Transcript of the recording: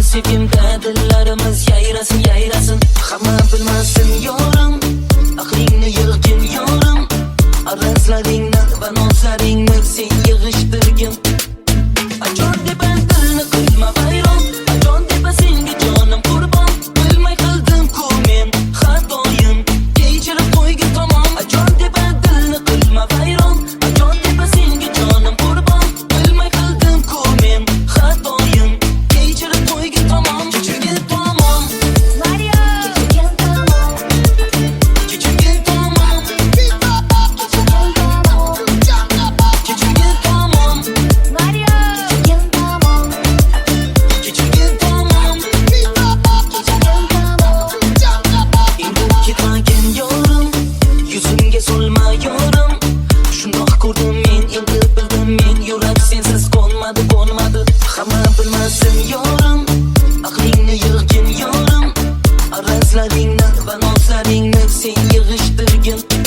Sevimde dillarimiz yayrasın yayrasın. Hamma bilmasin yorim, aqlingni yig'gin yorim. Arazlaringni va nozlaringni sen yig'ishtirgin. Ajon deb dilni qilma vayron, ajon deb senga jonim qurbon. Bilmay qildim-ku men xatoyim, kechirib qo'ygin tamom. Ajon deb dilni qilma vayron, ajon deb senga jonim qurbon. Bilmay qildim-ku men xatoyim, kechirib qo'ygin tamom. Kechirgin tamom Mario, kechirgin tamom, kechirgin tamom, kechirgin tamom Mario, kechirgin tamom, kechirgin tamom, kechirgin tamom. Endi ketmagin yorim, yuzimga solma yorim. Shundoq ko'rdim men, endi bildim men, yurak sensiz qo'nmadi qo'nmadi. Hamma bilmasin yorim, aqlingni yig'gin yorim. Arazlaringni va nozlaringni sen yig'ishtirgin.